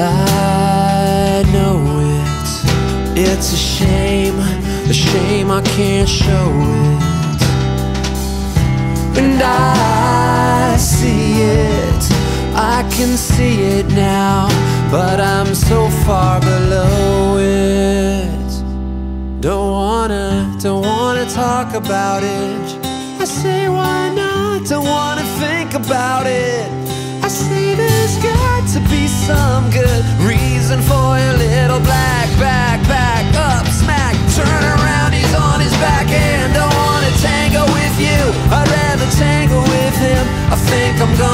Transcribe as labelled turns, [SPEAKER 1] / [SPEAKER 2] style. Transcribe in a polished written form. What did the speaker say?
[SPEAKER 1] I know it's a shame I can't show it. And I see it, I can see it now, but I'm so far below it. Don't wanna talk about it. I say why not, don't wanna think about it. I say there's got to be some good reason for your little black back up smack. Turn around, he's on his back and don't wanna tango with you. I'd rather tango with him. I think I'm gonna